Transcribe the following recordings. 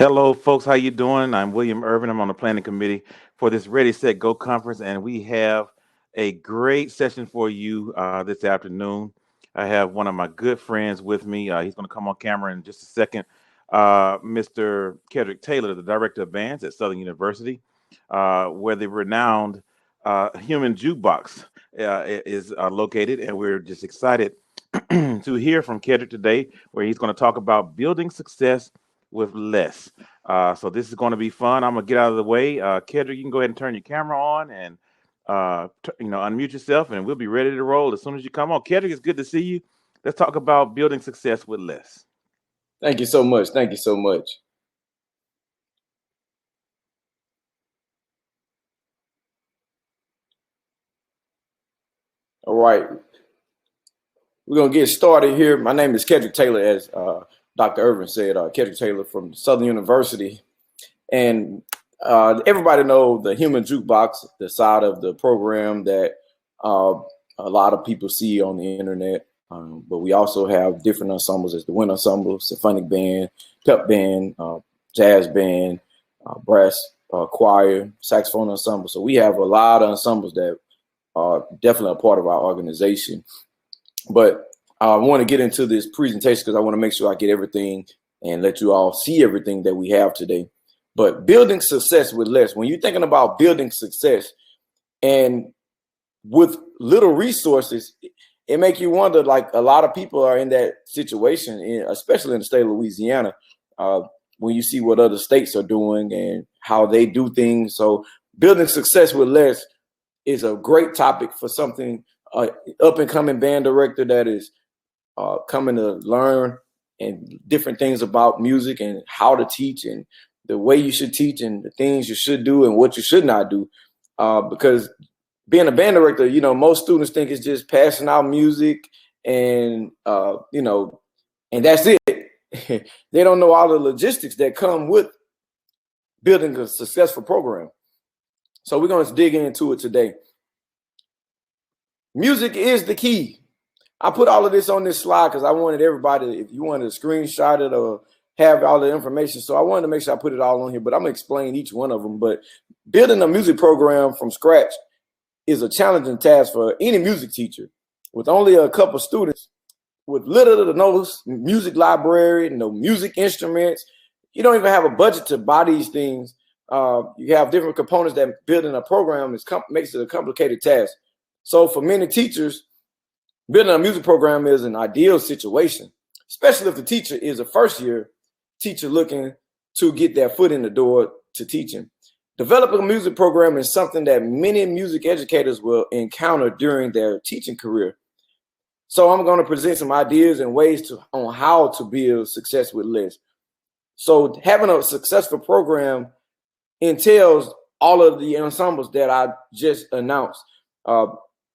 Hello, folks. How you doing? I'm William Irvin. I'm on the planning committee for this Ready, Set, Go conference, and we have a great session for you this afternoon. I have one of my good friends with me. He's going to come on camera in just a second. Mr. Kedric Taylor, the director of bands at Southern University, where the renowned Human Jukebox is located, and we're just excited to hear from Kedric today, where he's going to talk about building success with less. So this is going to be fun. I'm gonna get out of the way. Kedra, you can go ahead and turn your camera on and unmute yourself, and we'll be ready to roll as soon as you come on. Kedra, it's good to see you. Let's talk about building success with less. Thank you so much. Thank you so much. All right. We're going to get started here. My name is Kedric Taylor, as Dr. Irvin said, Kedric Taylor from Southern University. And everybody knows the Human Jukebox, the side of the program that a lot of people see on the internet. But we also have different ensembles as the wind ensemble, symphonic band, pep band, jazz band, brass choir, saxophone ensemble. So we have a lot of ensembles that are definitely a part of our organization. But I want to get into this presentation because I want to make sure I get everything and let you all see everything that we have today. But building success with less, when you're thinking about building success and with little resources, it makes you wonder, like a lot of people are in that situation, especially in the state of Louisiana, when you see what other states are doing and how they do things. So building success with less is a great topic for something up and coming band director that is coming to learn and different things about music and how to teach and the way you should teach and the things you should do and what you should not do. Because being a band director, most students think it's just passing out music and, and that's it. They don't know all the logistics that come with building a successful program. So we're going to dig into it today. Music is the key. I put all of this on this slide because I wanted everybody, if you wanted to screenshot it or have all the information. So I wanted to make sure I put it all on here, but I'm going to explain each one of them. But building a music program from scratch is a challenging task for any music teacher. With only a couple students, with little to no music library, no music instruments, you don't even have a budget to buy these things. You have different components that building a program makes it a complicated task. So for many teachers, building a music program is an ideal situation, especially if the teacher is a first-year teacher looking to get their foot in the door to teaching. Developing a music program is something that many music educators will encounter during their teaching career. So I'm going to present some ideas and ways on how to build success with less. So having a successful program entails all of the ensembles that I just announced.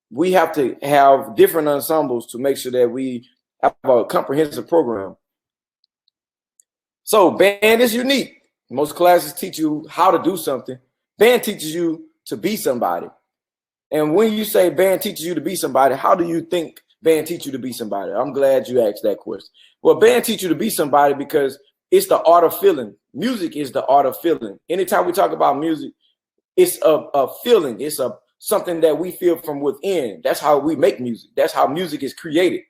We have to have different ensembles to make sure that we have a comprehensive program. So band is unique. Most classes teach you how to do something. Band teaches you to be somebody. And when you say band teaches you to be somebody, how do you think band teach you to be somebody? I'm glad you asked that question. Well, band teach you to be somebody because it's the art of feeling. Music is the art of feeling. Anytime we talk about music, it's a feeling. It's something that we feel from within. That's how we make music. That's how music is created.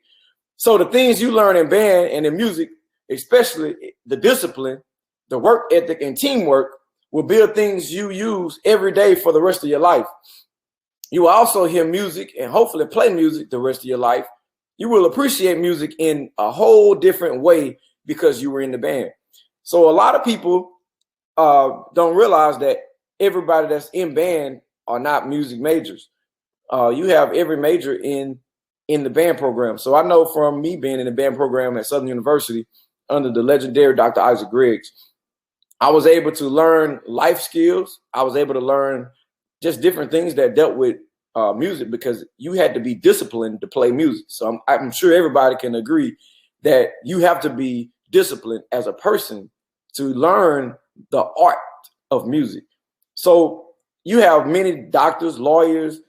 So the things you learn in band and in music, especially the discipline, the work ethic and teamwork, will build things you use every day for the rest of your life. You will also hear music and hopefully play music the rest of your life. You will appreciate music in a whole different way because you were in the band. So a lot of people don't realize that everybody that's in band are not music majors. You have every major in the band program. So I know from me being in the band program at Southern University under the legendary Dr. Isaac Griggs, I was able to learn life skills. I was able to learn just different things that dealt with music because you had to be disciplined to play music. So I'm sure everybody can agree that you have to be disciplined as a person to learn the art of music. So you have many doctors, lawyers,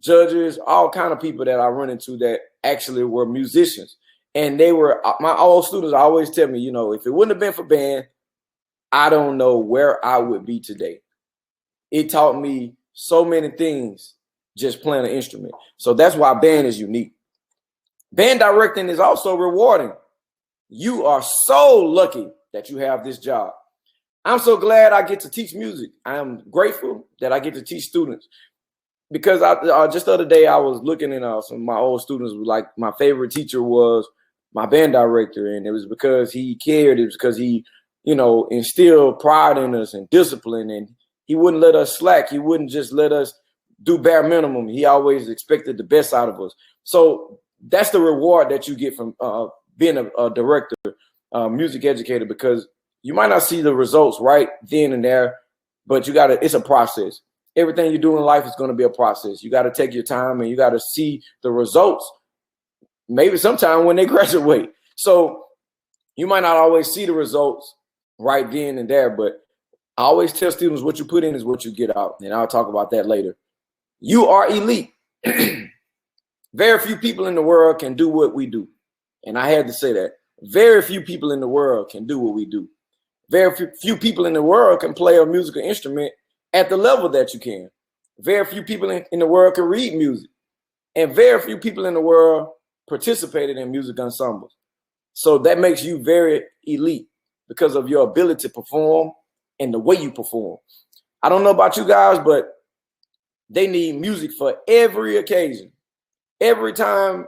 judges, all kind of people that I run into that actually were musicians. And they were, my old students always tell me, if it wouldn't have been for band, I don't know where I would be today. It taught me so many things just playing an instrument. So that's why band is unique. Band directing is also rewarding. You are so lucky that you have this job. I'm so glad I get to teach music. I am grateful that I get to teach students, because I just the other day I was looking at some of my old students. Like, my favorite teacher was my band director, and it was because he cared. It was because he, instilled pride in us and discipline, and he wouldn't let us slack. He wouldn't just let us do bare minimum. He always expected the best out of us. So that's the reward that you get from being a director, music educator, because you might not see the results right then and there, but it's a process. Everything you do in life is going to be a process. You got to take your time, and you got to see the results maybe sometime when they graduate. So you might not always see the results right then and there, but I always tell students, what you put in is what you get out. And I'll talk about that later. You are elite. Very few people in the world can do what we do. And I had to say that. Very few people in the world can do what we do. Very few people in the world can play a musical instrument at the level that you can. Very few people in the world can read music. And very few people in the world participated in music ensembles. So that makes you very elite because of your ability to perform and the way you perform. I don't know about you guys, but they need music for every occasion. Every time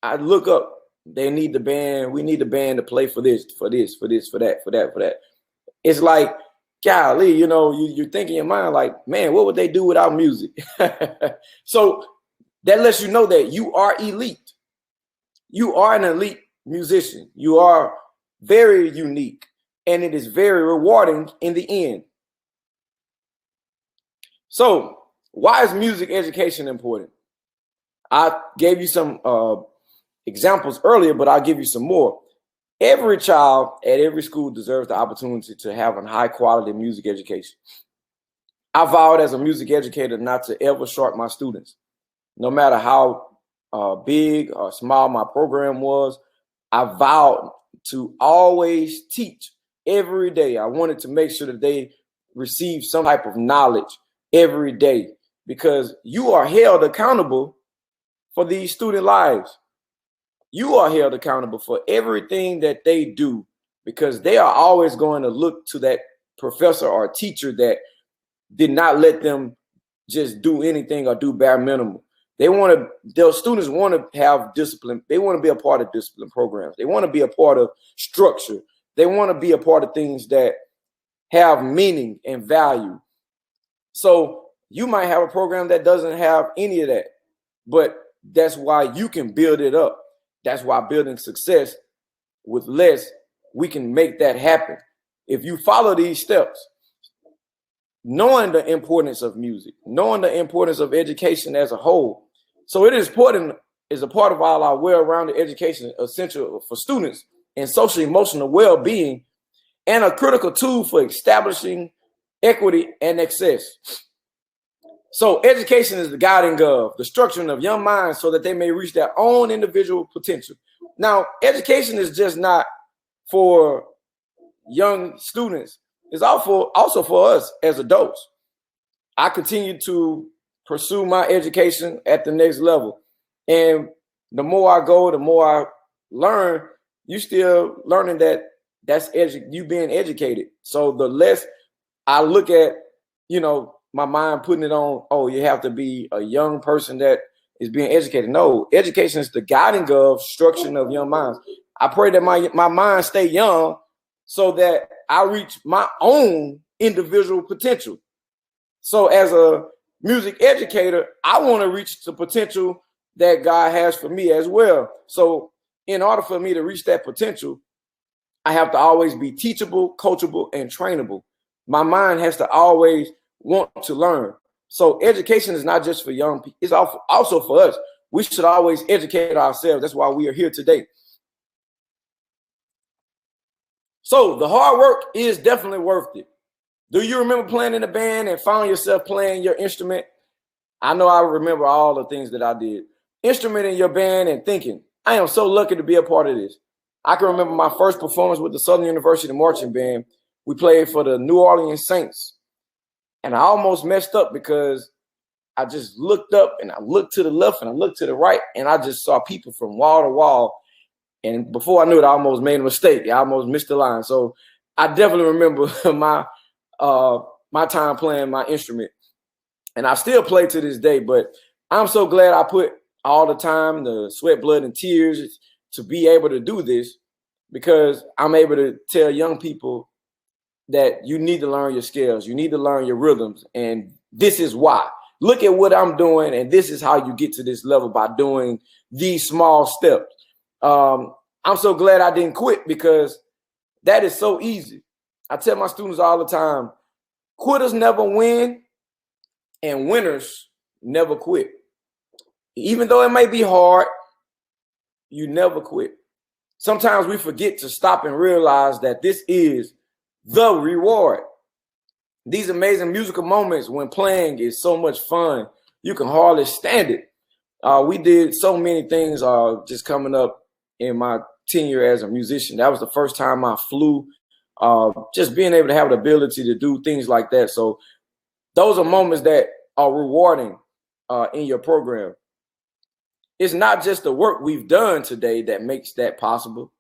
I look up, they need the band. We need the band to play for this, for this, for this, for that, for that, for that. It's like, golly, you think in your mind like, man, what would they do without music? So that lets you know that you are elite. You are an elite musician. You are very unique, and it is very rewarding in the end. So why is music education important? I gave you some examples earlier, but I'll give you some more. Every child at every school deserves the opportunity to have a high quality music education. I vowed as a music educator not to ever short my students. No matter how big or small my program was, I vowed to always teach every day. I wanted to make sure that they receive some type of knowledge every day, because you are held accountable for these student lives. You are held accountable for everything that they do, because they are always going to look to that professor or teacher that did not let them just do anything or do bare minimum. Their students want to have discipline. They want to be a part of discipline programs. They want to be a part of structure. They want to be a part of things that have meaning and value. So you might have a program that doesn't have any of that, but that's why you can build it up. That's why building success with less, we can make that happen. If you follow these steps, knowing the importance of music, knowing the importance of education as a whole. So it is important, is a part of all our well-rounded education, essential for students and social emotional well-being, and a critical tool for establishing equity and access. So education is the guiding of the structuring of young minds so that they may reach their own individual potential. Now, education is just not for young students. It's also for us as adults. I continue to pursue my education at the next level. And the more I go, the more I learn. You still learning that's you being educated. So the less I look at, my mind putting it on, oh, you have to be a young person that is being educated. No, education is the guiding of structuring of young minds. I pray that my mind stay young so that I reach my own individual potential. So as a music educator, I want to reach the potential that God has for me as well. So in order for me to reach that potential, I have to always be teachable, coachable, and trainable. My mind has to always want to learn. So education is not just for young people. It's also for us. We should always educate ourselves. That's why we are here today. So the hard work is definitely worth it. Do you remember playing in a band and found yourself playing your instrument? I know I remember all the things that I did. Instrument in your band and thinking, I am so lucky to be a part of this. I can remember my first performance with the Southern University Marching Band. We played for the New Orleans Saints. And I almost messed up because I just looked up and I looked to the left and I looked to the right, and I just saw people from wall to wall. And before I knew it, I almost made a mistake. I almost missed the line. So I definitely remember my time playing my instrument. And I still play to this day, but I'm so glad I put all the time, the sweat, blood, and tears to be able to do this, because I'm able to tell young people that you need to learn your scales. You need to learn your rhythms. And this is why. Look at what I'm doing, and this is how you get to this level, by doing these small steps. I'm so glad I didn't quit, because that is so easy. I tell my students all the time, quitters never win and winners never quit. Even though it may be hard, you never quit. Sometimes we forget to stop and realize that this is the reward. These amazing musical moments when playing is so much fun, you can hardly stand it. We did so many things just coming up in my tenure as a musician. That was the first time I flew. Just being able to have the ability to do things like that. So those are moments that are rewarding in your program. It's not just the work we've done today that makes that possible.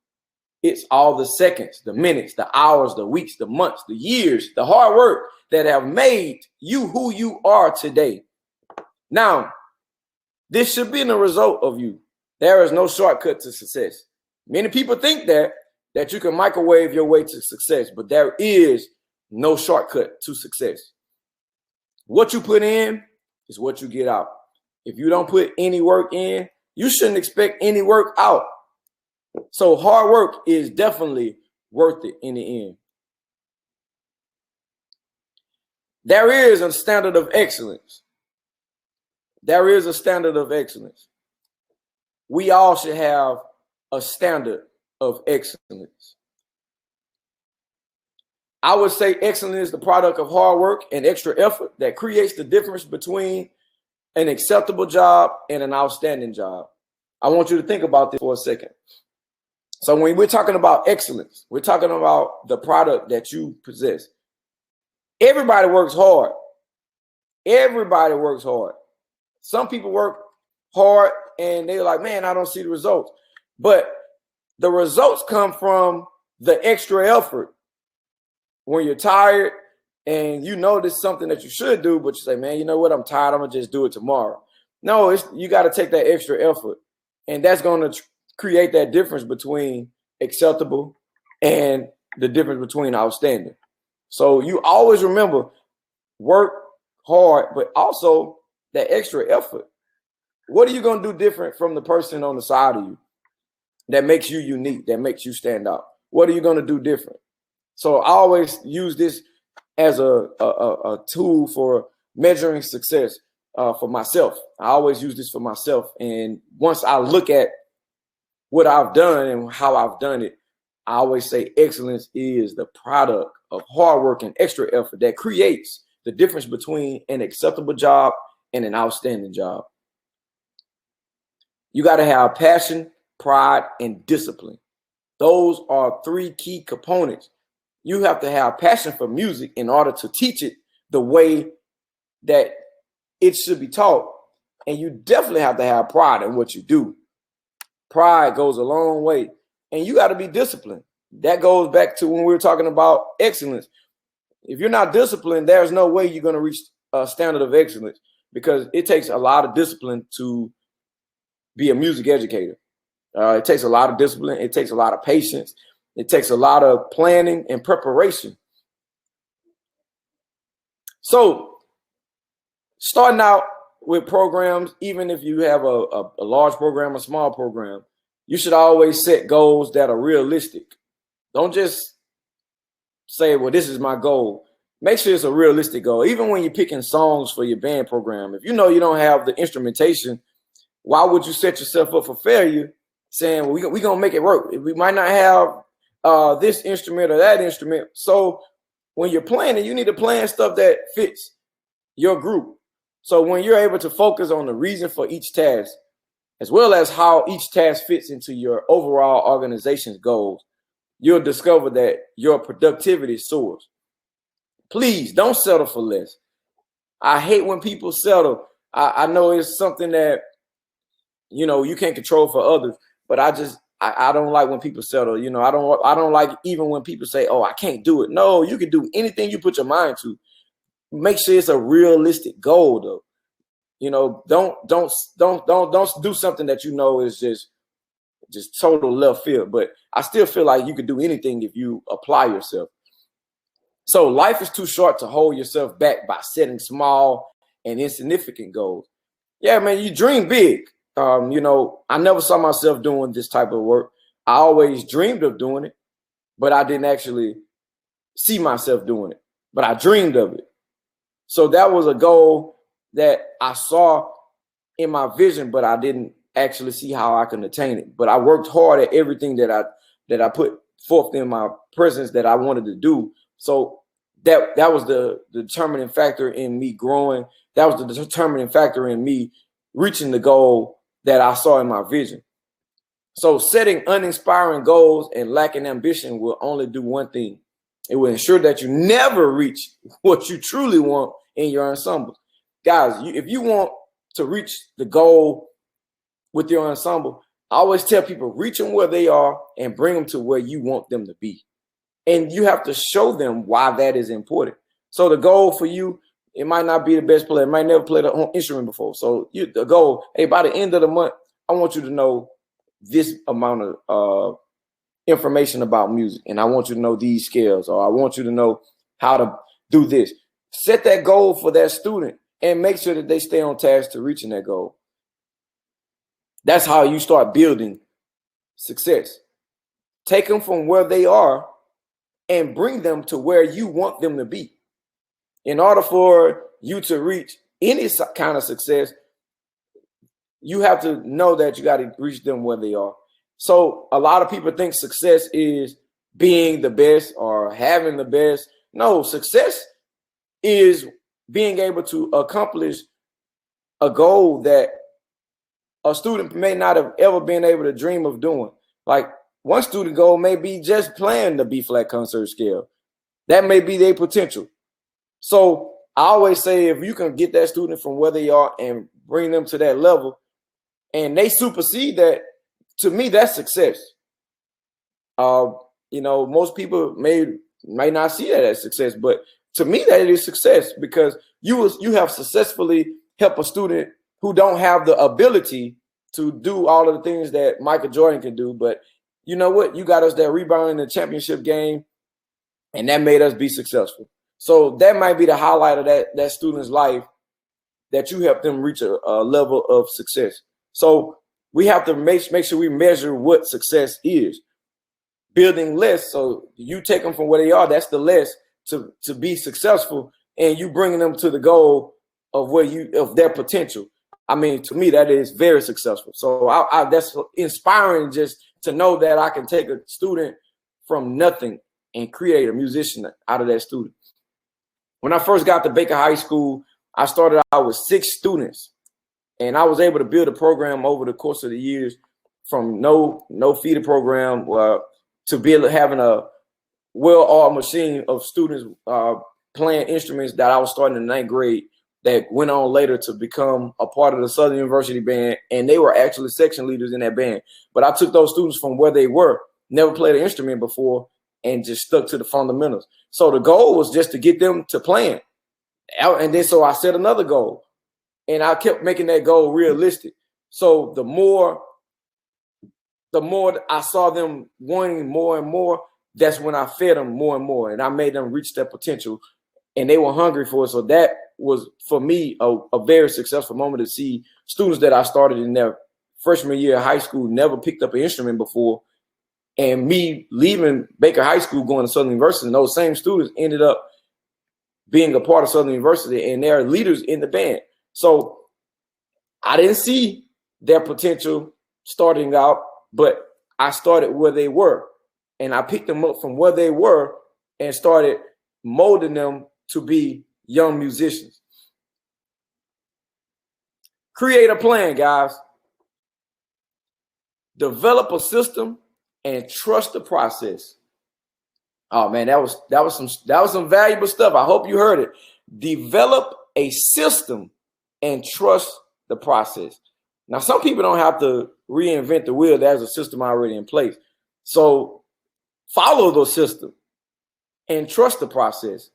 It's all the seconds, the minutes, the hours, the weeks, the months, the years, the hard work that have made you who you are today. Now, this should be the result of you. There is no shortcut to success. Many people think that you can microwave your way to success, but there is no shortcut to success. What you put in is what you get out. If you don't put any work in, you shouldn't expect any work out. So hard work is definitely worth it in the end. There is a standard of excellence. There is a standard of excellence. We all should have a standard of excellence. I would say excellence is the product of hard work and extra effort that creates the difference between an acceptable job and an outstanding job. I want you to think about this for a second. So when we're talking about excellence, we're talking about the product that you possess. Everybody works hard. Everybody works hard. Some people work hard and they're like, man, I don't see the results. But the results come from the extra effort. When you're tired and you know this is something that you should do, but you say, man, you know what? I'm tired. I'm going to just do it tomorrow. No, you got to take that extra effort. And that's going to create that difference between acceptable and the difference between outstanding. So you always remember, work hard, but also that extra effort. What are you going to do different from the person on the side of you that makes you unique, that makes you stand out? What are you going to do different? So I always use this as a tool for measuring success for myself. I always use this for myself. And once I look at what I've done and how I've done it, I always say excellence is the product of hard work and extra effort that creates the difference between an acceptable job and an outstanding job. You got to have passion, pride, and discipline. Those are three key components. You have to have passion for music in order to teach it the way that it should be taught. And you definitely have to have pride in what you do. Pride goes a long way. And you got to be disciplined. That goes back to when we were talking about excellence. If you're not disciplined, there's no way you're going to reach a standard of excellence, because it takes a lot of discipline to be a music educator. It takes a lot of discipline. It takes a lot of patience. It takes a lot of planning and preparation. So starting out with programs, even if you have a large program, a small program, you should always set goals that are realistic. Don't just say, well, this is my goal. Make sure it's a realistic goal. Even when you're picking songs for your band program, if you know you don't have the instrumentation, why would you set yourself up for failure saying, well, we're going to make it work? We might not have this instrument or that instrument. So when you're planning, you need to plan stuff that fits your group. So when you're able to focus on the reason for each task, as well as how each task fits into your overall organization's goals, you'll discover that your productivity soars. Please don't settle for less. I hate when people settle. I know it's something that, you know, you can't control for others, but I don't like when people settle. You know, I don't like even when people say, oh, I can't do it. No, you can do anything you put your mind to. Make sure it's a realistic goal, though. You know, don't do something that you know is just total left field. But I still feel like you could do anything if you apply yourself. So life is too short to hold yourself back by setting small and insignificant goals. Yeah, man, you dream big. You know, I never saw myself doing this type of work. I always dreamed of doing it, but I didn't actually see myself doing it. But I dreamed of it. So that was a goal that I saw in my vision, but I didn't actually see how I can attain it. But I worked hard at everything that I put forth in my presence that I wanted to do. So that was the determining factor in me growing. That was the determining factor in me reaching the goal that I saw in my vision. So setting uninspiring goals and lacking ambition will only do one thing. It will ensure that you never reach what you truly want in your ensemble. Guys, if you want to reach the goal with your ensemble, I always tell people, reach them where they are and bring them to where you want them to be. And you have to show them why that is important. So the goal for you, it might not be the best player. It might never play the instrument before. So the goal, hey, by the end of the month, I want you to know this amount of information about music. And I want you to know these skills, or I want you to know how to do this. Set that goal for that student and make sure that they stay on task to reaching that goal. That's how you start building success. Take them from where they are and bring them to where you want them to be. In order for you to reach any kind of success, you have to know that you got to reach them where they are. So a lot of people think success is being the best or having the best. No, success is being able to accomplish a goal that a student may not have ever been able to dream of doing. Like one student goal may be just playing the B-flat concert scale. That may be their potential. So I always say, if you can get that student from where they are and bring them to that level and they supersede that, to me, that's success. You know, most people may not see that as success, but to me, that is success, because you have successfully helped a student who don't have the ability to do all of the things that Michael Jordan can do. But you know what? You got us that rebound in the championship game, and that made us be successful. So that might be the highlight of that student's life, that you help them reach a level of success. So we have to make sure we measure what success is. Building less, so you take them from where they are, that's the less, to be successful, and you bringing them to the goal of their potential. I mean, to me, that is very successful. So that's inspiring, just to know that I can take a student from nothing and create a musician out of that student. When I first got to Baker High School, I started out with 6 students, and I was able to build a program over the course of the years from no feeder program to having a well-oiled machine of students playing instruments that I was starting in 9th grade that went on later to become a part of the Southern University band, and they were actually section leaders in that band. But I took those students from where they were, never played an instrument before, and just stuck to the fundamentals. So the goal was just to get them to playing. And then so I set another goal, and I kept making that goal realistic. So the more I saw them wanting more and more, that's when I fed them more and more, and I made them reach their potential, and they were hungry for it. So that was, for me, a very successful moment, to see students that I started in their freshman year of high school, never picked up an instrument before, and me leaving Baker High School, going to Southern University, and those same students ended up being a part of Southern University, and they're leaders in the band. So I didn't see their potential starting out, but I started where they were, and I picked them up from where they were and started molding them to be young musicians. Create a plan, guys. Develop a system and trust the process. Oh man, that was some valuable stuff. I hope you heard it. Develop a system and trust the process. Now, some people don't have to reinvent the wheel. There's a system already in place. So follow the system and trust the process.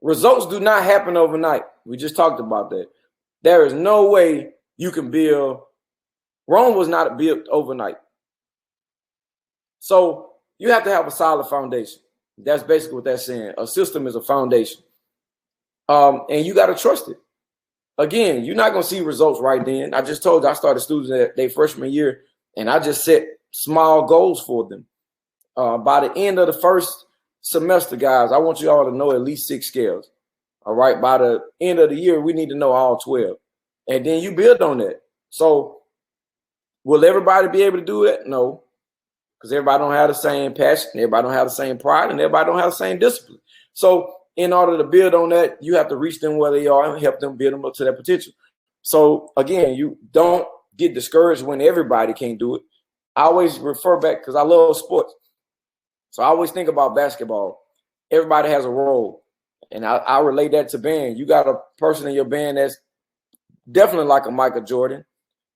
Results do not happen overnight. We just talked about that. There is no way you can build. Rome was not built overnight. So you have to have a solid foundation. That's basically what that's saying. A system is a foundation. And you got to trust it. Again, you're not going to see results right then. I just told you I started students at their freshman year, and I just set small goals for them. By the end of the first semester, guys, I want you all to know at least 6 scales. All right. By the end of the year, we need to know all 12. And then you build on that. So will everybody be able to do that? No. Because everybody don't have the same passion, everybody don't have the same pride, and everybody don't have the same discipline. So in order to build on that, you have to reach them where they are and help them build them up to their potential. So again, you don't get discouraged when everybody can't do it. I always refer back because I love sports. So I always think about basketball. Everybody has a role. And I relate that to band. You got a person in your band that's definitely like a Michael Jordan.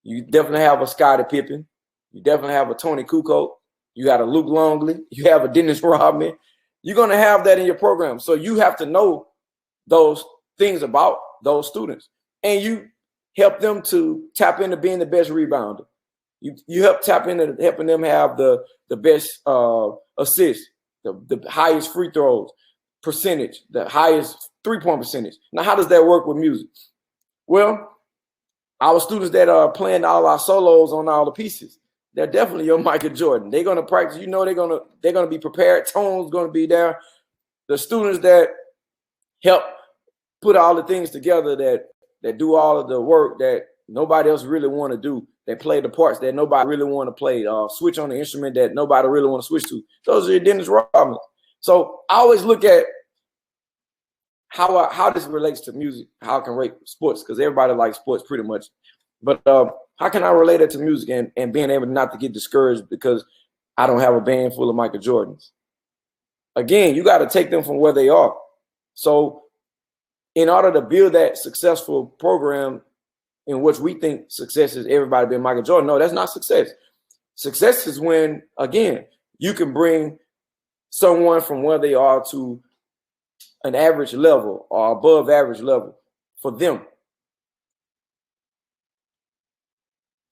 You definitely have a Scottie Pippen. You definitely have a Tony Kukoc. You got a Luke Longley. You have a Dennis Rodman. You're going to have that in your program. So you have to know those things about those students. And you help them to tap into being the best rebounder. You help tap into helping them have the best assists, the highest free throws percentage, the highest three-point percentage. Now, how does that work with music? Well, our students that are playing all our solos on all the pieces, they're definitely your Michael Jordan. They're gonna practice. You know, they're gonna be prepared. Tone's gonna be there. The students that help put all the things together, that do all of the work that nobody else really want to do, that play the parts that nobody really want to play, switch on the instrument that nobody really want to switch to. Those are your Dennis Rodman. So I always look at how this relates to music, how I can rate sports, because everybody likes sports pretty much. But how can I relate it to music and being able not to get discouraged because I don't have a band full of Michael Jordans? Again, you got to take them from where they are. So in order to build that successful program in which we think success is everybody being Michael Jordan, no, that's not success. Success is when, again, you can bring someone from where they are to an average level or above average level for them.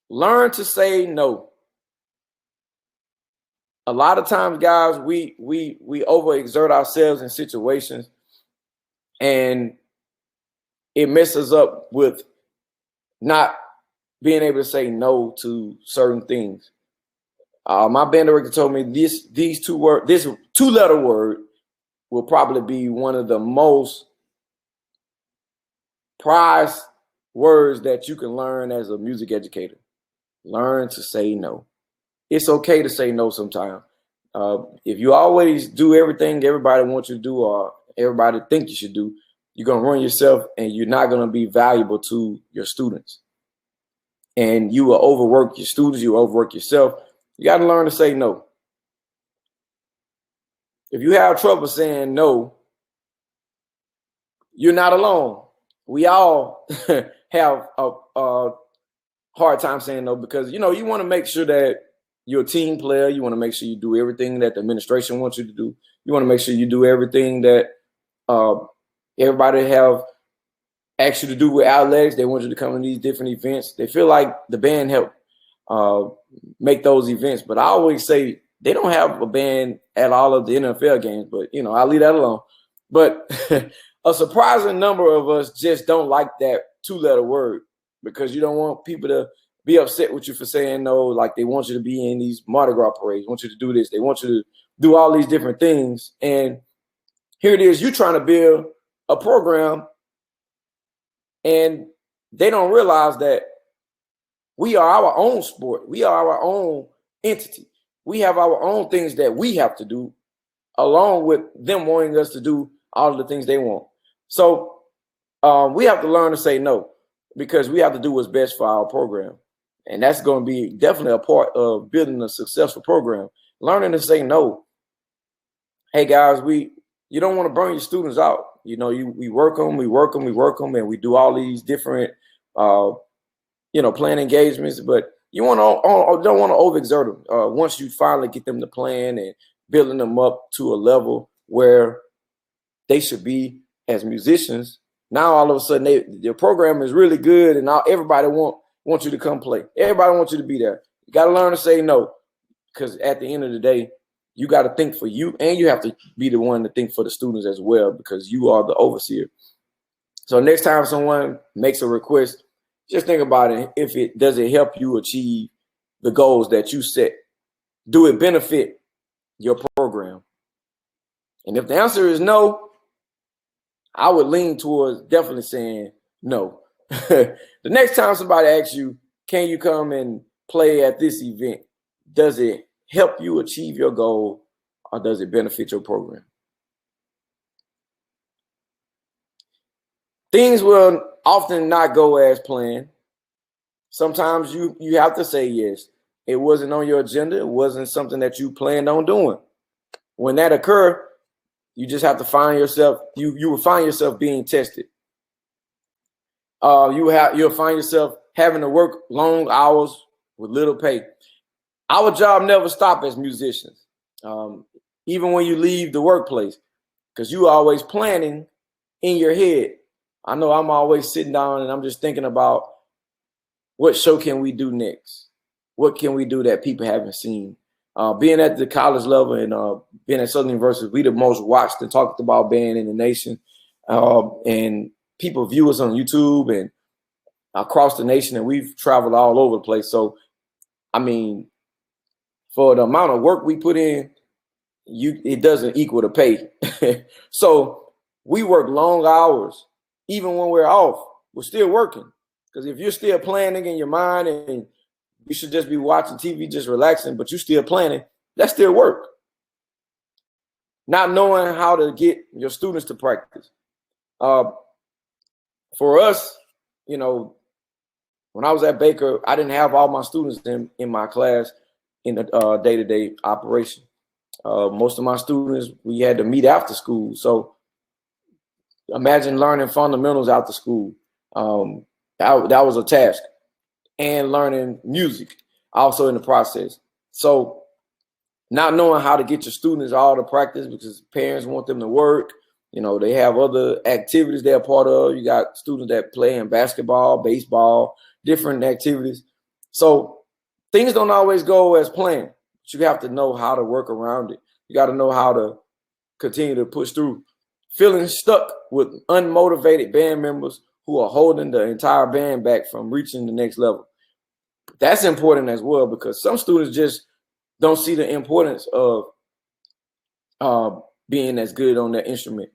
Learn to say no. A lot of times, guys, we overexert ourselves in situations, and it messes up with not being able to say no to certain things. My band director told me this two-letter word will probably be one of the most prized words that you can learn as a music educator. Learn to say no. It's okay to say no sometimes. If you always do everything everybody wants you to do or everybody think you should do, you're going to ruin yourself and you're not going to be valuable to your students. And you will overwork your students, you will overwork yourself. You got to learn to say no. If you have trouble saying no, you're not alone. We all have a hard time saying no because, you want to make sure that you're a team player. You want to make sure you do everything that the administration wants you to do. You want to make sure you do everything that everybody have asked you to do with athletics. They want you to come to these different events. They feel like the band helped make those events. But I always say they don't have a band at all of the NFL games. But, I'll leave that alone. But a surprising number of us just don't like that two-letter word because you don't want people to be upset with you for saying no, like they want you to be in these Mardi Gras parades, want you to do this, they want you to do all these different things. And here it is, you trying to build a program, and they don't realize that we are our own sport. We are our own entity. We have our own things that we have to do, along with them wanting us to do all of the things they want. So we have to learn to say no because we have to do what's best for our program. And that's going to be definitely a part of building a successful program, learning to say no. hey guys, you don't want to burn your students out. You know, we work them, and we do all these different plan engagements, but you don't want to overexert them. Once you finally get them to plan and building them up to a level where they should be as musicians, now all of a sudden their program is really good, and now everybody wants you to come play. Everybody wants you to be there. You got to learn to say no, because at the end of the day, you got to think for you, and you have to be the one to think for the students as well, because you are the overseer. So next time someone makes a request, just think about it. Does it help you achieve the goals that you set? Do it benefit your program? And if the answer is no, I would lean towards definitely saying no. The next time somebody asks you, can you come and play at this event? Does it help you achieve your goal, or does it benefit your program? Things will often not go as planned. Sometimes you have to say yes. It wasn't on your agenda. It wasn't something that you planned on doing. When that occurs, you just have to find yourself, you will find yourself being tested. You'll find yourself having to work long hours with little pay. Our job never stops as musicians, even when you leave the workplace, because you're always planning in your head. I know I'm always sitting down and I'm just thinking about, what show can we do next? What can we do that people haven't seen? Being at the college level and being at Southern University, we the most watched and talked about band in the nation. And people view us on YouTube and across the nation, and we've traveled all over the place. So, I mean, for the amount of work we put in, it doesn't equal the pay. So we work long hours. Even when we're off, we're still working. Because if you're still planning in your mind and you should just be watching TV, just relaxing, but you're still planning, that's still work. Not knowing how to get your students to practice. For us, when I was at Baker, I didn't have all my students in my class in the day-to-day operation. Most of my students, we had to meet after school. So imagine learning fundamentals after school. That was a task, and learning music also in the process. So not knowing how to get your students all to practice, because parents want them to work. They have other activities they're part of. You got students that play in basketball, baseball, different activities. So things don't always go as planned, but you have to know how to work around it. You got to know how to continue to push through. Feeling stuck with unmotivated band members who are holding the entire band back from reaching the next level. That's important as well, because some students just don't see the importance of being as good on their instrument.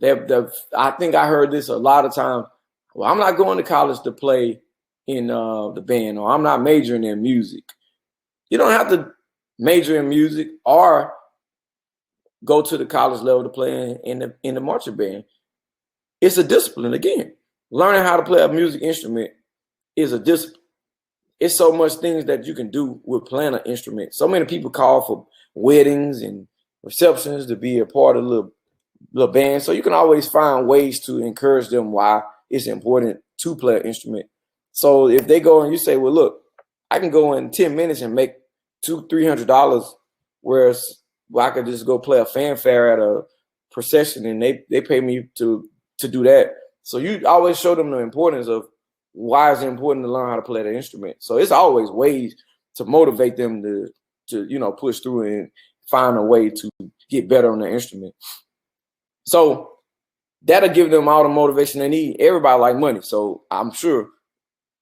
I think I heard this a lot of times. Well, I'm not going to college to play in the band, or I'm not majoring in music. You don't have to major in music or go to the college level to play in the marching band. It's a discipline. Again, learning how to play a music instrument is a discipline. It's so much things that you can do with playing an instrument. So many people call for weddings and receptions to be a part of the little band. So you can always find ways to encourage them why it's important to play an instrument. So if they go and you say, well, look, I can go in 10 minutes and make $200-300, whereas I could just go play a fanfare at a procession and they pay me to do that. So you always show them the importance of why it's important to learn how to play the instrument. So it's always ways to motivate them to push through and find a way to get better on the instrument. So that'll give them all the motivation they need. Everybody like money. So I'm sure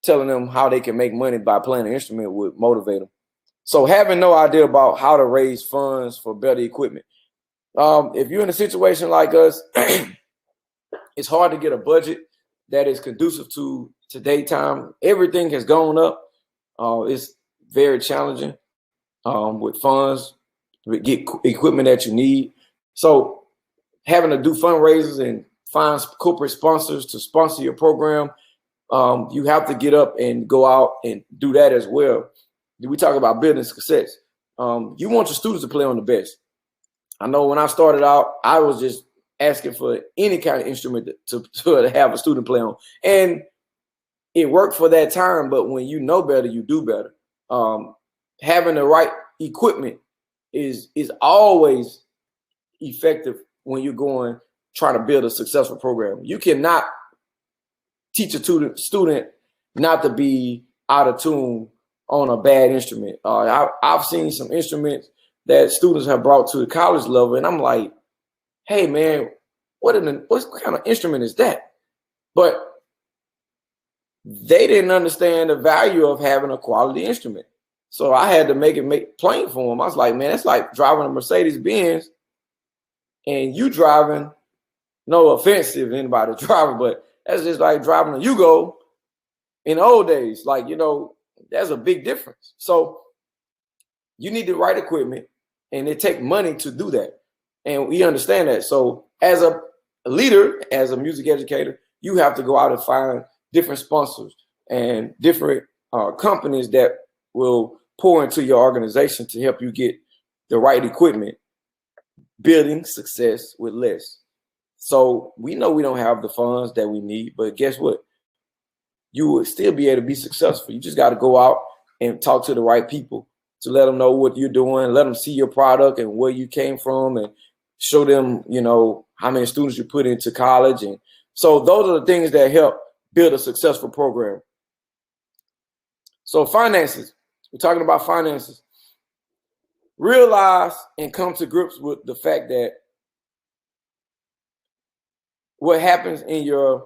telling them how they can make money by playing an instrument would motivate them. So having no idea about how to raise funds for better equipment. If you're in a situation like us, it's hard to get a budget that is conducive to today's time. Everything has gone up. It's very challenging with funds to get equipment that you need. So having to do fundraisers and find corporate sponsors to sponsor your program, you have to get up and go out and do that as well. We talk about building success. You want your students to play on the best. I know when I started out, I was just asking for any kind of instrument to have a student play on. And it worked for that time, but when you know better, you do better. Having the right equipment is always effective when you're trying to build a successful program. You cannot teach a student not to be out of tune on a bad instrument. I've seen some instruments that students have brought to the college level, and I'm like, hey man, what kind of instrument is that? But they didn't understand the value of having a quality instrument. So I had to make it plain for them. I was like, man, it's like driving a Mercedes Benz and you driving, no offense if anybody driving, but that's just like driving a Yugo in the old days. Like, there's a big difference. So you need the right equipment, and it takes money to do that. And we understand that. So as a leader, as a music educator, you have to go out and find different sponsors and different companies that will pour into your organization to help you get the right equipment, building success with less. So we know we don't have the funds that we need, but guess what? You will still be able to be successful. You just got to go out and talk to the right people to let them know what you're doing, let them see your product and where you came from, and show them, how many students you put into college. And so those are the things that help build a successful program. So finances, we're talking about finances. Realize and come to grips with the fact that what happens in your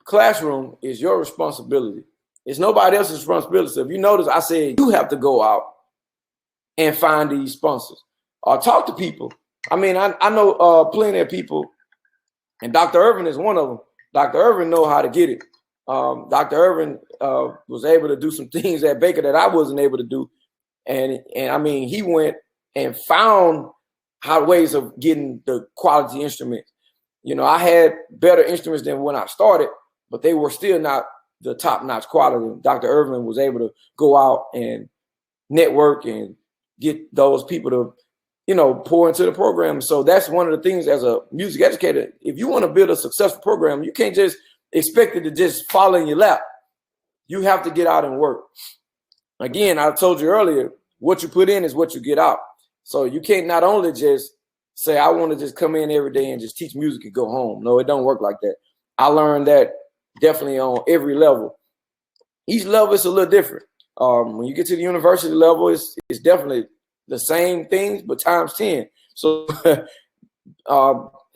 classroom is your responsibility. It's nobody else's responsibility. So if you notice, I said you have to go out and find these sponsors or talk to people. I mean, I know plenty of people, and Dr. Irvin is one of them. Dr. Irvin know how to get it. Dr. Irvin was able to do some things at Baker that I wasn't able to do. And I mean, he went and found ways of getting the quality instruments. I had better instruments than when I started, but they were still not the top-notch quality. Dr. Irvin was able to go out and network and get those people to, pour into the program. So that's one of the things as a music educator. If you want to build a successful program, you can't just expect it to just fall in your lap. You have to get out and work. Again, I told you earlier, what you put in is what you get out. So you can't not only just say, I want to just come in every day and just teach music and go home. No, it don't work like that. I learned that definitely on every level. Each level is a little different. When you get to the university level, it's definitely the same things, but times 10. So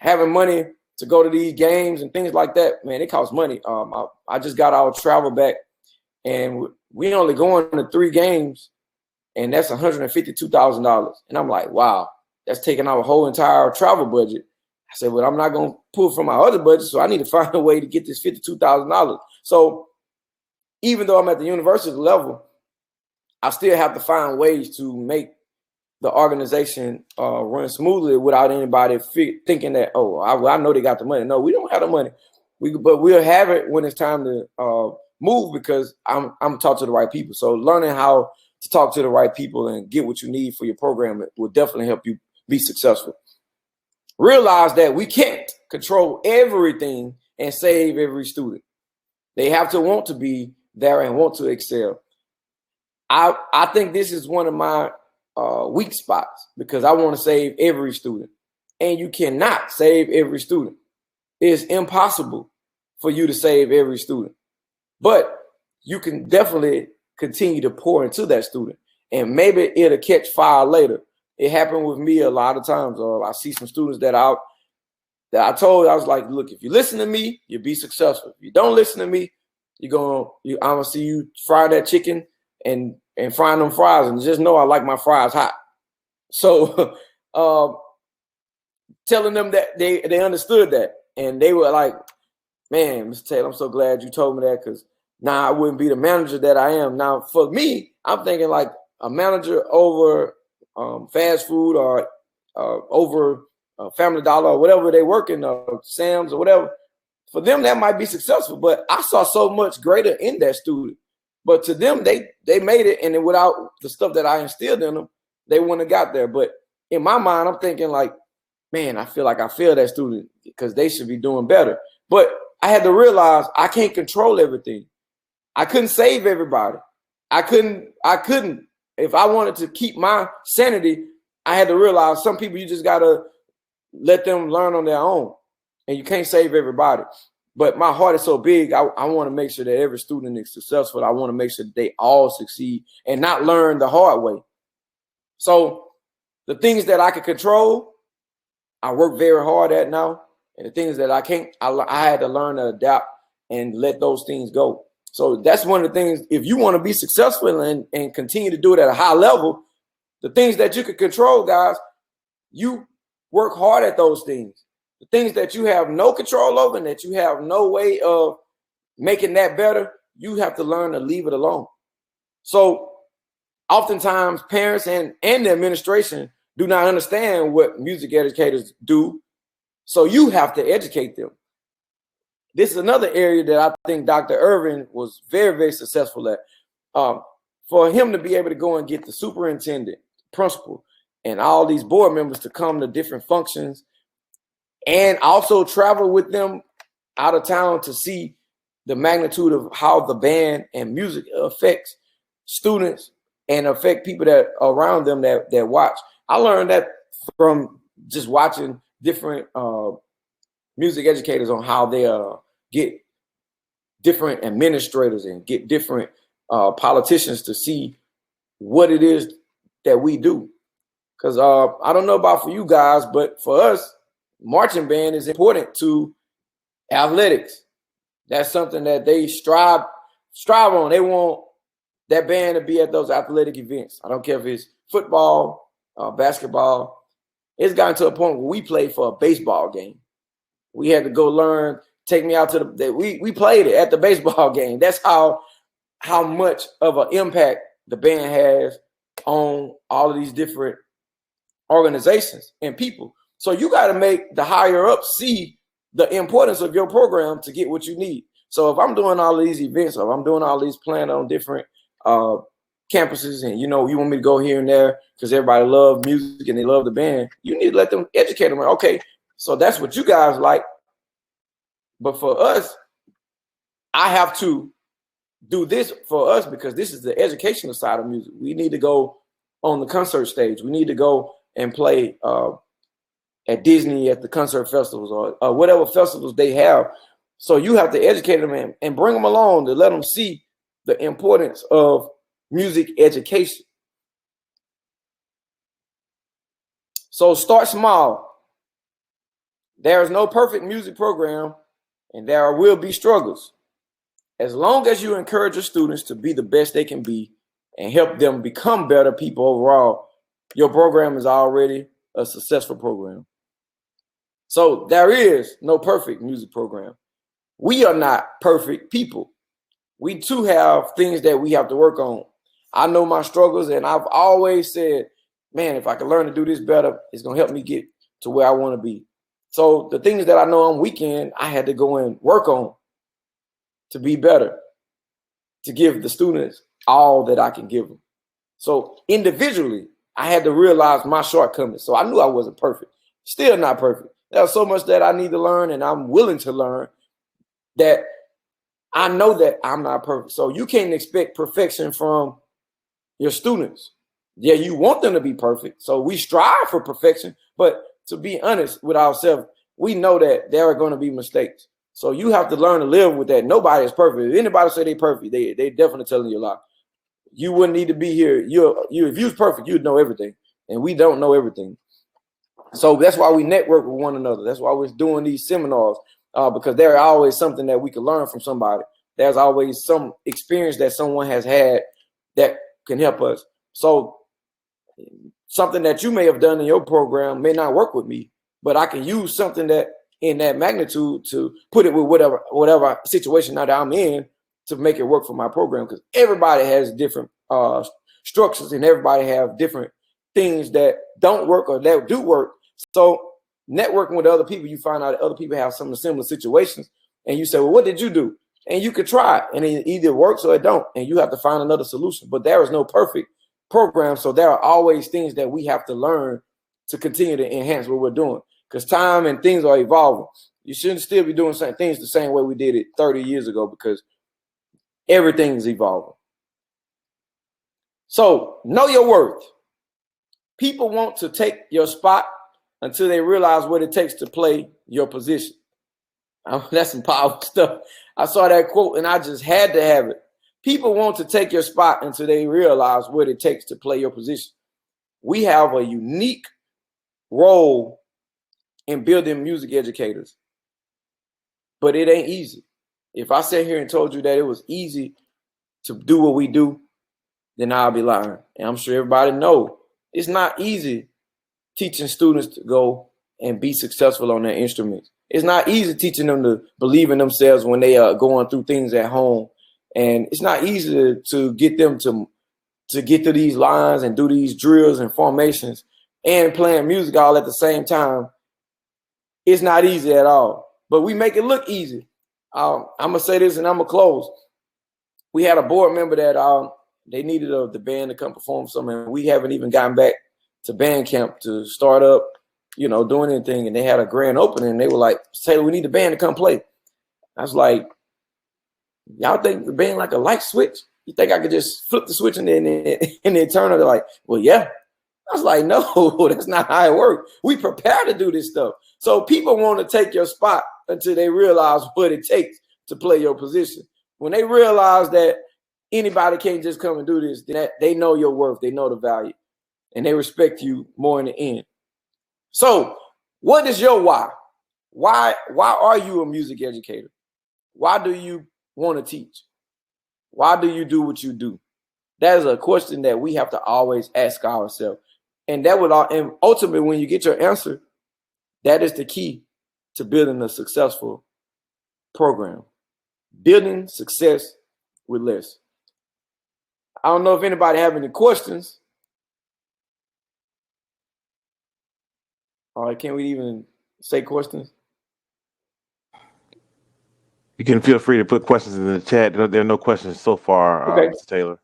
having money to go to these games and things like that, man, it costs money. I just got our travel back, and we only going to 3 games, and that's $152,000. And I'm like, wow, that's taking our whole entire travel budget. I said, well, I'm not going to pull from my other budget, so I need to find a way to get this $52,000. So even though I'm at the university level, I still have to find ways to make the organization run smoothly without anybody thinking that, I know they got the money. No, we don't have the money. But we'll have it when it's time to move, because I'm talking to the right people. So learning how to talk to the right people and get what you need for your program will definitely help you be successful. Realize that we can't control everything and save every student. They have to want to be there and want to excel. I think this is one of my weak spots, because I want to save every student, and you cannot save every student. It's impossible for you to save every student, but you can definitely continue to pour into that student, and maybe it'll catch fire later. It happened with me a lot of times. I see some students that I told, I was like, look, if you listen to me, you'll be successful. If you don't listen to me, I'm gonna see you fry that chicken and frying them fries, and just know I like my fries hot. So telling them that they understood that, and they were like, man, Mr. Taylor, I'm so glad you told me that, because now I wouldn't be the manager that I am. Now for me, I'm thinking like a manager over fast food or over Family Dollar or whatever they work in, Sam's or whatever. For them, that might be successful, but I saw so much greater in that student. But to them, they made it, and then without the stuff that I instilled in them, they wouldn't have got there. But in my mind, I'm thinking like, man, I feel like I failed that student because they should be doing better. But I had to realize I can't control everything. I couldn't save everybody. I couldn't. If I wanted to keep my sanity, I had to realize some people you just gotta let them learn on their own, and you can't save everybody. But my heart is so big. I want to make sure that every student is successful. I want to make sure that they all succeed and not learn the hard way. So the things that I can control, I work very hard at now. And the things that I can't, I had to learn to adapt and let those things go. So that's one of the things, if you want to be successful and continue to do it at a high level, the things that you can control, guys, you work hard at those things. The things that you have no control over and that you have no way of making that better, you have to learn to leave it alone. So oftentimes parents and the administration do not understand what music educators do. So you have to educate them. This is another area that I think Dr. Irvin was very, very successful at. For him to be able to go and get the superintendent, principal, and all these board members to come to different functions and also travel with them out of town to see the magnitude of how the band and music affects students and affect people that are around them that watch. I learned that from just watching different music educators on how they get different administrators and get different politicians to see what it is that we do. Because I don't know about for you guys, but for us, marching band is important to athletics. That's something that they strive on. They want that band to be at those athletic events. I don't care if it's football, basketball. It's gotten to a point where we played for a baseball game. We had to go learn, take me out to we played it at the baseball game. That's how much of an impact the band has on all of these different organizations and people. So you got to make the higher up see the importance of your program to get what you need. So if I'm doing all of these events, or if I'm doing all these plans on different campuses, and you want me to go here and there because everybody loves music and they love the band, you need to let them educate them. Okay, so that's what you guys like. But for us, I have to do this for us because this is the educational side of music. We need to go on the concert stage. We need to go and play at Disney, at the concert festivals, or whatever festivals they have. So you have to educate them and bring them along to let them see the importance of music education. So start small. There is no perfect music program, and there will be struggles. As long as you encourage your students to be the best they can be and help them become better people overall, your program is already a successful program. So there is no perfect music program. We are not perfect people. We too have things that we have to work on. I know my struggles, and I've always said, man, if I can learn to do this better, it's going to help me get to where I want to be. So the things that I know on weekend, I had to go and work on to be better, to give the students all that I can give them. So individually, I had to realize my shortcomings. So I knew I wasn't perfect. Still not perfect. There's so much that I need to learn, and I'm willing to learn, that I know that I'm not perfect. So you can't expect perfection from your students. Yeah, you want them to be perfect. So we strive for perfection. But to be honest with ourselves, we know that there are going to be mistakes. So you have to learn to live with that. Nobody is perfect. If anybody say they're perfect, they definitely telling you a lie. You wouldn't need to be here. If you was perfect, you'd know everything. And we don't know everything. So that's why we network with one another. That's why we're doing these seminars, because there's always something that we can learn from somebody. There's always some experience that someone has had that can help us. So something that you may have done in your program may not work with me, but I can use something that in that magnitude to put it with whatever situation that I'm in to make it work for my program, because everybody has different structures and everybody have different things that don't work or that do work. So networking with other people, you find out that other people have some of the similar situations, and you say, well, what did you do? And you could try, and it either works or it don't, and you have to find another solution. But there is no perfect program, so there are always things that we have to learn to continue to enhance what we're doing, because time and things are evolving. You shouldn't still be doing certain things the same way we did it 30 years ago, because everything is evolving. So know your worth. People want to take your spot until they realize what it takes to play your position. That's some powerful stuff. I saw that quote and I just had to have it. People want to take your spot until they realize what it takes to play your position. We have a unique role in building music educators, but it ain't easy. If I sat here and told you that it was easy to do what we do, then I'll be lying. And I'm sure everybody knows it's not easy teaching students to go and be successful on their instruments. It's not easy teaching them to believe in themselves when they are going through things at home. And it's not easy to get them to get to these lines and do these drills and formations and playing music all at the same time. It's not easy at all, but we make it look easy. I'm going to say this and I'm going to close. We had a board member that they needed the band to come perform something. We haven't even gotten back to band camp to start up, doing anything. And they had a grand opening and they were like, Taylor, we need the band to come play. I was like, y'all think the band like a light switch? You think I could just flip the switch and then turn it? They're like, well, yeah. I was like, no, that's not how it works. We prepare to do this stuff. So people want to take your spot until they realize what it takes to play your position. When they realize that anybody can't just come and do this, then they know your worth, they know the value, and they respect you more in the end. So what is your why? Why are you a music educator? Why do you want to teach? Why do you do what you do? That is a question that we have to always ask ourselves. And and ultimately, when you get your answer, that is the key to building a successful program. Building success with less. I don't know if anybody have any questions. All right, can we even say questions? You can feel free to put questions in the chat. There are no questions so far, Okay. Mr. Taylor.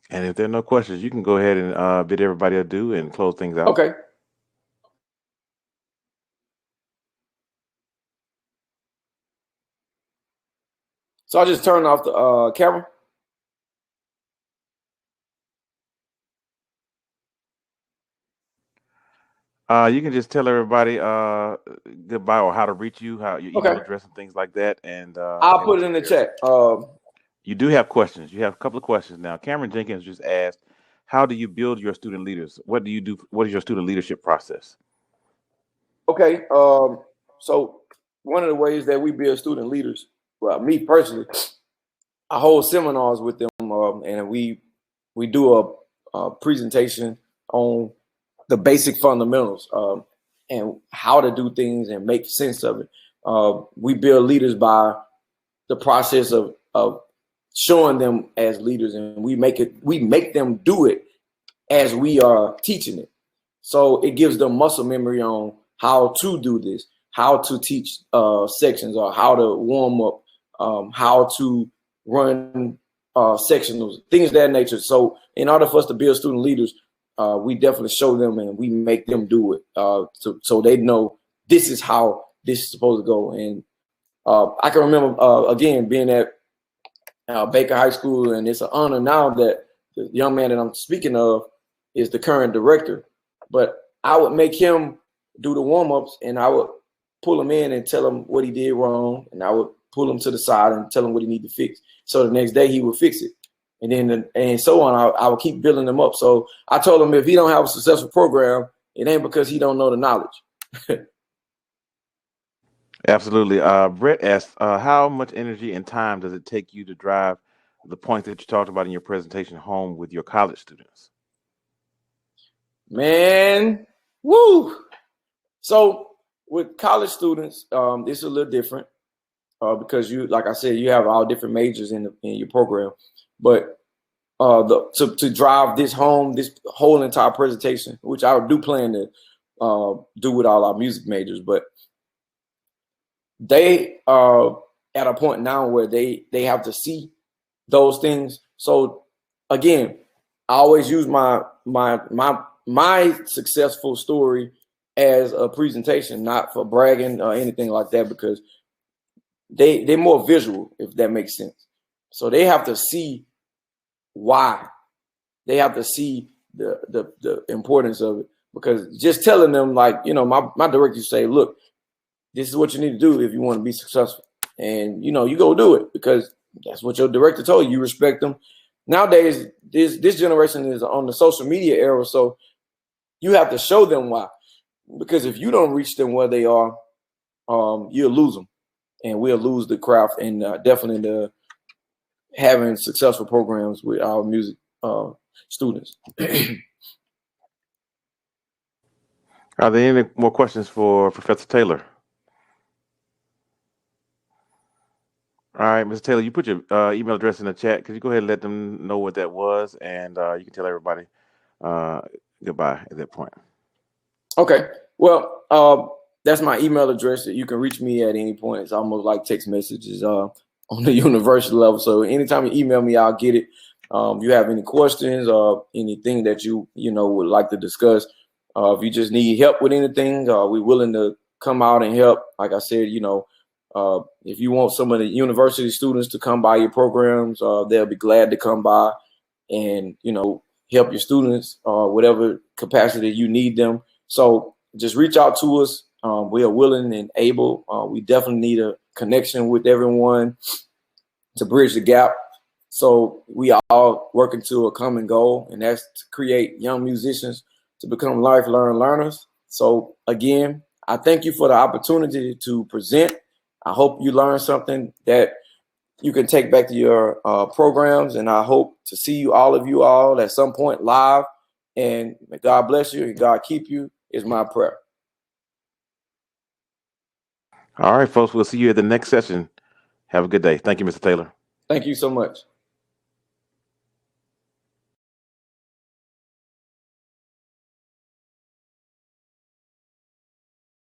And if there are no questions, you can go ahead and bid everybody adieu and close things out. Okay. So I just turned off the camera. You can just tell everybody goodbye or how to reach you, how your email address and things like that. And I'll put it in the chat. You do have questions. You have a couple of questions now. Cameron Jenkins just asked, how do you build your student leaders? What do you do? What is your student leadership process? Okay. So one of the ways that we build student leaders, well, me personally, I hold seminars with them, and we do a presentation on the basic fundamentals and how to do things and make sense of it. We build leaders by the process of showing them as leaders, and we make them do it as we are teaching it. So it gives them muscle memory on how to do this, how to teach sections, or how to warm up, how to run sectionals, things of that nature. So in order for us to build student leaders, we definitely show them and we make them do it so they know this is how this is supposed to go. And I can remember, again, being at Baker High School, and it's an honor now that the young man that I'm speaking of is the current director. But I would make him do the warm-ups, and I would pull him in and tell him what he did wrong, and I would pull him to the side and tell him what he needed to fix. So the next day he would fix it. And then and so on. I would keep building them up. So I told him, if he don't have a successful program, it ain't because he don't know the knowledge. Absolutely. Brett asked, how much energy and time does it take you to drive the points that you talked about in your presentation home with your college students? Man, woo! So with college students, it's a little different because you, like I said, you have all different majors in your program. But to drive this home, this whole entire presentation, which I do plan to do with all our music majors, but they are at a point now where they have to see those things. So again, I always use my successful story as a presentation, not for bragging or anything like that, because they're more visual, if that makes sense. So they have to see why. They have to see the importance of it, because just telling them, like, my director say, look, this is what you need to do if you want to be successful. And, you go do it because that's what your director told you. You respect them. Nowadays, this generation is on the social media era. So you have to show them why. Because if you don't reach them where they are, you'll lose them. And we'll lose the craft, and definitely the having successful programs with our music students. Are there any more questions for Professor Taylor? All right, Mr. Taylor, you put your email address in the chat. Could you go ahead and let them know what that was? And you can tell everybody goodbye at that point. Okay. Well, that's my email address. You can reach me at any point. It's almost like text messages on the university level. So anytime you email me, I'll get it. If you have any questions or anything that you would like to discuss, if you just need help with anything, we're willing to come out and help. Like I said, if you want some of the university students to come by your programs, they'll be glad to come by and, help your students, whatever capacity you need them. So just reach out to us. We are willing and able. We definitely need a connection with everyone to bridge the gap. So we are all working to a common goal, and that's to create young musicians to become lifelong learners. So again, I thank you for the opportunity to present. I hope you learned something that you can take back to your programs, and I hope to see all of you all at some point live. And may God bless you and God keep you is my prayer. All right, folks, we'll see you at the next session. Have a good day. Thank you, Mr. Taylor. Thank you so much.